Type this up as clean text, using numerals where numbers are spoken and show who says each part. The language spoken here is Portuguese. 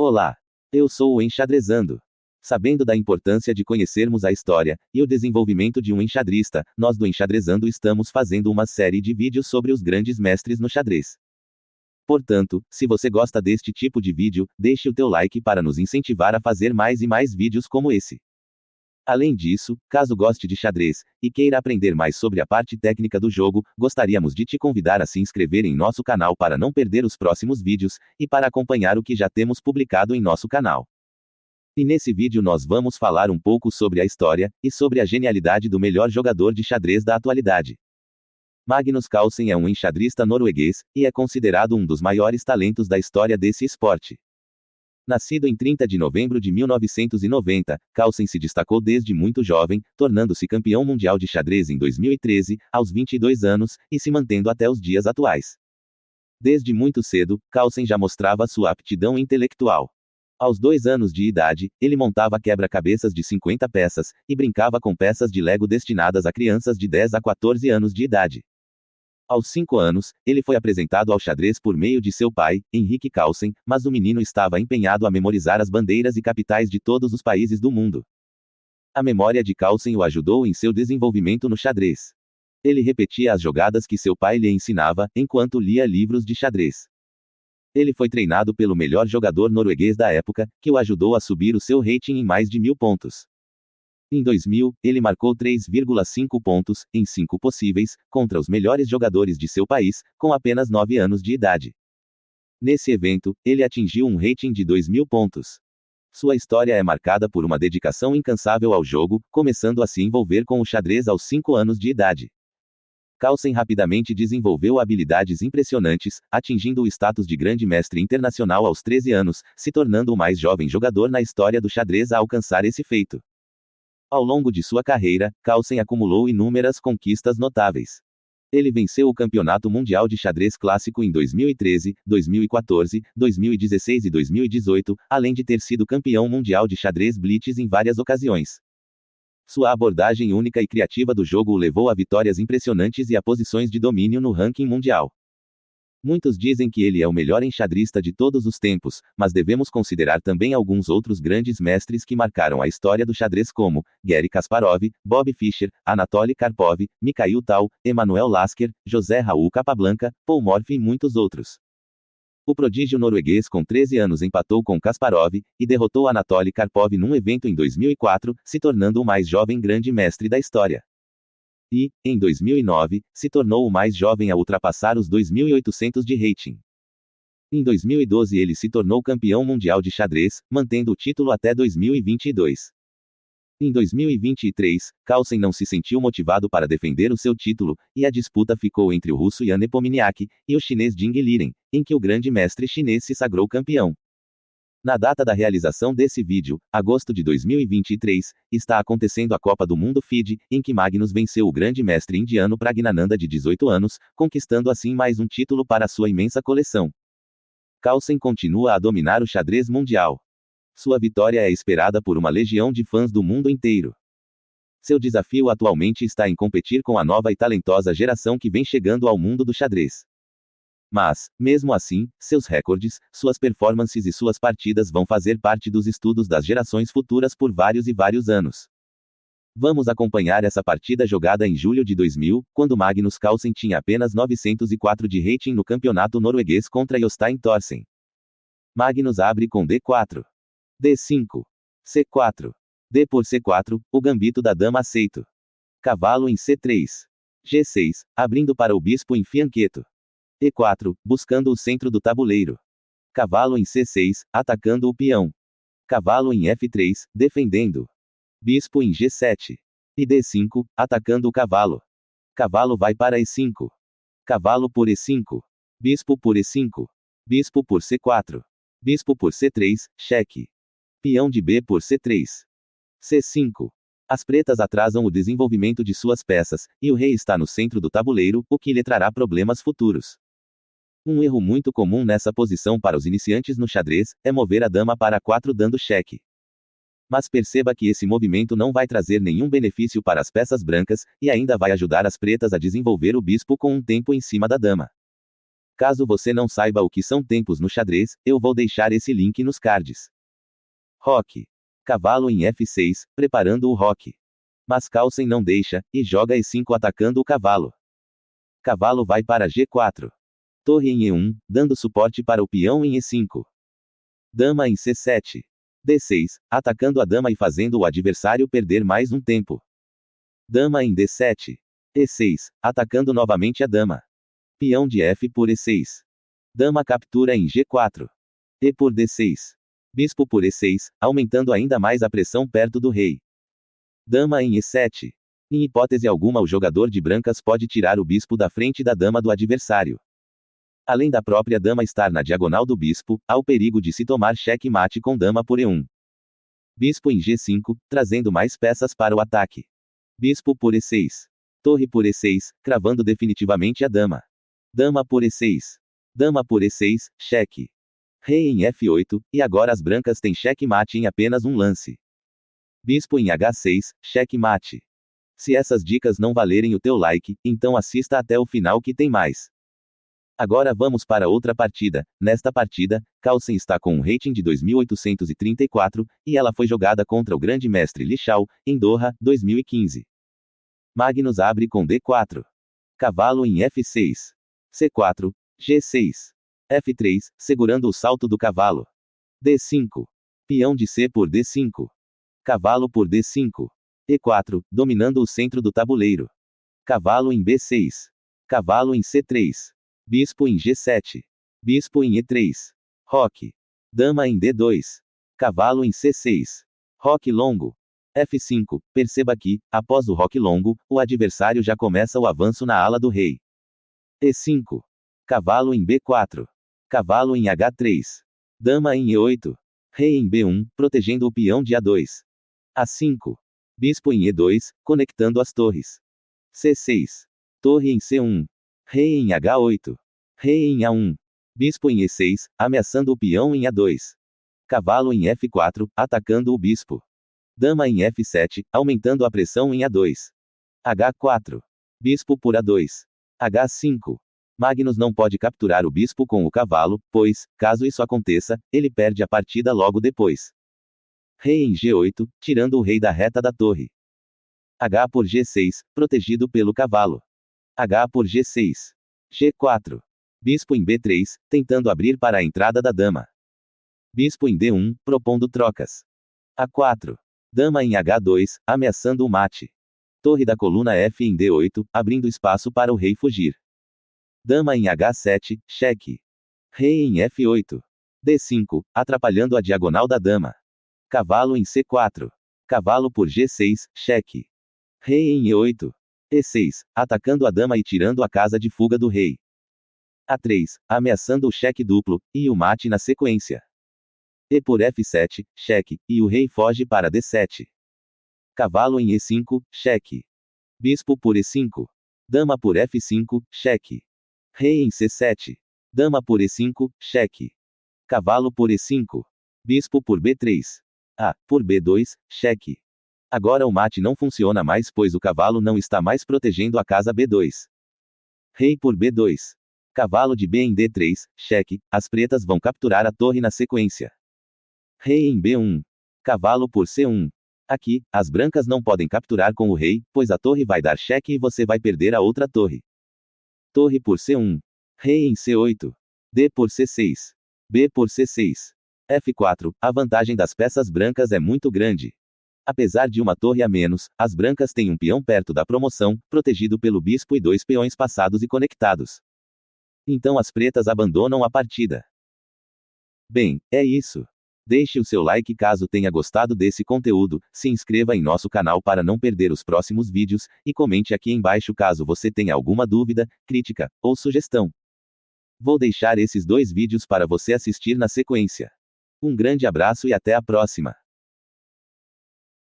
Speaker 1: Olá! Eu sou o Enxadrezando. Sabendo da importância de conhecermos a história e o desenvolvimento de um enxadrista, nós do Enxadrezando estamos fazendo uma série de vídeos sobre os grandes mestres no xadrez. Portanto, se você gosta deste tipo de vídeo, deixe o teu like para nos incentivar a fazer mais e mais vídeos como esse. Além disso, caso goste de xadrez e queira aprender mais sobre a parte técnica do jogo, gostaríamos de te convidar a se inscrever em nosso canal para não perder os próximos vídeos e para acompanhar o que já temos publicado em nosso canal. E nesse vídeo nós vamos falar um pouco sobre a história e sobre a genialidade do melhor jogador de xadrez da atualidade. Magnus Carlsen é um enxadrista norueguês e é considerado um dos maiores talentos da história desse esporte. Nascido em 30 de novembro de 1990, Carlsen se destacou desde muito jovem, tornando-se campeão mundial de xadrez em 2013, aos 22 anos, e se mantendo até os dias atuais. Desde muito cedo, Carlsen já mostrava sua aptidão intelectual. Aos 2 anos de idade, ele montava quebra-cabeças de 50 peças, e brincava com peças de Lego destinadas a crianças de 10 a 14 anos de idade. Aos 5 anos, ele foi apresentado ao xadrez por meio de seu pai, Henrik Carlsen, mas o menino estava empenhado a memorizar as bandeiras e capitais de todos os países do mundo. A memória de Carlsen o ajudou em seu desenvolvimento no xadrez. Ele repetia as jogadas que seu pai lhe ensinava, enquanto lia livros de xadrez. Ele foi treinado pelo melhor jogador norueguês da época, que o ajudou a subir o seu rating em mais de 1000 pontos. Em 2000, ele marcou 3,5 pontos, em 5 possíveis, contra os melhores jogadores de seu país, com apenas 9 anos de idade. Nesse evento, ele atingiu um rating de 2000 pontos. Sua história é marcada por uma dedicação incansável ao jogo, começando a se envolver com o xadrez aos 5 anos de idade. Carlsen rapidamente desenvolveu habilidades impressionantes, atingindo o status de grande mestre internacional aos 13 anos, se tornando o mais jovem jogador na história do xadrez a alcançar esse feito. Ao longo de sua carreira, Carlsen acumulou inúmeras conquistas notáveis. Ele venceu o Campeonato Mundial de Xadrez Clássico em 2013, 2014, 2016 e 2018, além de ter sido campeão mundial de xadrez blitz em várias ocasiões. Sua abordagem única e criativa do jogo o levou a vitórias impressionantes e a posições de domínio no ranking mundial. Muitos dizem que ele é o melhor enxadrista de todos os tempos, mas devemos considerar também alguns outros grandes mestres que marcaram a história do xadrez como Garry Kasparov, Bob Fischer, Anatoly Karpov, Mikhail Tal, Emanuel Lasker, José Raul Capablanca, Paul Morphy e muitos outros. O prodígio norueguês com 13 anos empatou com Kasparov e derrotou Anatoly Karpov num evento em 2004, se tornando o mais jovem grande mestre da história. E, em 2009, se tornou o mais jovem a ultrapassar os 2.800 de rating. Em 2012 ele se tornou campeão mundial de xadrez, mantendo o título até 2022. Em 2023, Carlsen não se sentiu motivado para defender o seu título, e a disputa ficou entre o russo Jan Nepomniachtchi e o chinês Jing Liren, em que o grande mestre chinês se sagrou campeão. Na data da realização desse vídeo, agosto de 2023, está acontecendo a Copa do Mundo FIDE, em que Magnus venceu o grande mestre indiano Praggnanandhaa de 18 anos, conquistando assim mais um título para sua imensa coleção. Carlsen continua a dominar o xadrez mundial. Sua vitória é esperada por uma legião de fãs do mundo inteiro. Seu desafio atualmente está em competir com a nova e talentosa geração que vem chegando ao mundo do xadrez. Mas, mesmo assim, seus recordes, suas performances e suas partidas vão fazer parte dos estudos das gerações futuras por vários e vários anos. Vamos acompanhar essa partida jogada em julho de 2000, quando Magnus Carlsen tinha apenas 904 de rating no campeonato norueguês contra Jostein Thorsen. Magnus abre com D4. D5. C4. D por C4, o gambito da dama aceito. Cavalo em C3. G6, abrindo para o bispo em fianchetto. E4, buscando o centro do tabuleiro. Cavalo em C6, atacando o peão. Cavalo em F3, defendendo. Bispo em G7. E D5, atacando o cavalo. Cavalo vai para E5. Cavalo por E5. Bispo por E5. Bispo por C4. Bispo por C3, cheque. Peão de B por C3. C5. As pretas atrasam o desenvolvimento de suas peças, e o rei está no centro do tabuleiro, o que lhe trará problemas futuros. Um erro muito comum nessa posição para os iniciantes no xadrez é mover a dama para A4 dando cheque. Mas perceba que esse movimento não vai trazer nenhum benefício para as peças brancas, e ainda vai ajudar as pretas a desenvolver o bispo com um tempo em cima da dama. Caso você não saiba o que são tempos no xadrez, eu vou deixar esse link nos cards. Roque. Cavalo em F6, preparando o roque. Mas Carlsen não deixa, e joga E5 atacando o cavalo. Cavalo vai para G4. Torre em E1, dando suporte para o peão em E5. Dama em C7. D6, atacando a dama e fazendo o adversário perder mais um tempo. Dama em D7. E6, atacando novamente a dama. Peão de F por E6. Dama captura em G4. E por D6. Bispo por E6, aumentando ainda mais a pressão perto do rei. Dama em E7. Em hipótese alguma, o jogador de brancas pode tirar o bispo da frente da dama do adversário. Além da própria dama estar na diagonal do bispo, há o perigo de se tomar cheque-mate com dama por E1. Bispo em G5, trazendo mais peças para o ataque. Bispo por E6. Torre por E6, cravando definitivamente a dama. Dama por E6. Dama por E6, cheque. Rei em F8, e agora as brancas têm cheque-mate em apenas um lance. Bispo em H6, cheque-mate. Se essas dicas não valerem o teu like, então assista até o final que tem mais. Agora vamos para outra partida. Nesta partida, Carlsen está com um rating de 2.834, e ela foi jogada contra o grande mestre Li Shao, em Doha, 2015. Magnus abre com D4. Cavalo em F6. C4, G6. F3, segurando o salto do cavalo. D5. Peão de C por D5. Cavalo por D5. E4, dominando o centro do tabuleiro. Cavalo em B6. Cavalo em C3. Bispo em G7. Bispo em E3. Roque. Dama em D2. Cavalo em C6. Roque longo. F5. Perceba que, após o roque longo, o adversário já começa o avanço na ala do rei. E5. Cavalo em B4. Cavalo em H3. Dama em E8. Rei em B1, protegendo o peão de A2. A5. Bispo em E2, conectando as torres. C6. Torre em C1. Rei em H8. Rei em A1. Bispo em E6, ameaçando o peão em A2. Cavalo em F4, atacando o bispo. Dama em F7, aumentando a pressão em A2. H4. Bispo por A2. H5. Magnus não pode capturar o bispo com o cavalo, pois, caso isso aconteça, ele perde a partida logo depois. Rei em G8, tirando o rei da reta da torre. H por G6, protegido pelo cavalo. H por G6. G4. Bispo em B3, tentando abrir para a entrada da dama. Bispo em D1, propondo trocas. A4. Dama em H2, ameaçando o mate. Torre da coluna F em D8, abrindo espaço para o rei fugir. Dama em H7, cheque. Rei em F8. D5, atrapalhando a diagonal da dama. Cavalo em C4. Cavalo por G6, cheque. Rei em E8. E6, atacando a dama e tirando a casa de fuga do rei. A3, ameaçando o cheque duplo, e o mate na sequência. E por F7, cheque, e o rei foge para D7. Cavalo em E5, cheque. Bispo por E5. Dama por F5, cheque. Rei em C7. Dama por E5, cheque. Cavalo por E5. Bispo por B3. A por B2, cheque. Agora o mate não funciona mais, pois o cavalo não está mais protegendo a casa B2. Rei por B2. Cavalo de B em D3, cheque, as pretas vão capturar a torre na sequência. Rei em B1. Cavalo por C1. Aqui, as brancas não podem capturar com o rei, pois a torre vai dar cheque e você vai perder a outra torre. Torre por C1. Rei em C8. D por C6. B por C6. F4, a vantagem das peças brancas é muito grande. Apesar de uma torre a menos, as brancas têm um peão perto da promoção, protegido pelo bispo e 2 peões passados e conectados. Então as pretas abandonam a partida. Bem, é isso. Deixe o seu like caso tenha gostado desse conteúdo, se inscreva em nosso canal para não perder os próximos vídeos, e comente aqui embaixo caso você tenha alguma dúvida, crítica, ou sugestão. Vou deixar esses 2 vídeos para você assistir na sequência. Um grande abraço e até a próxima.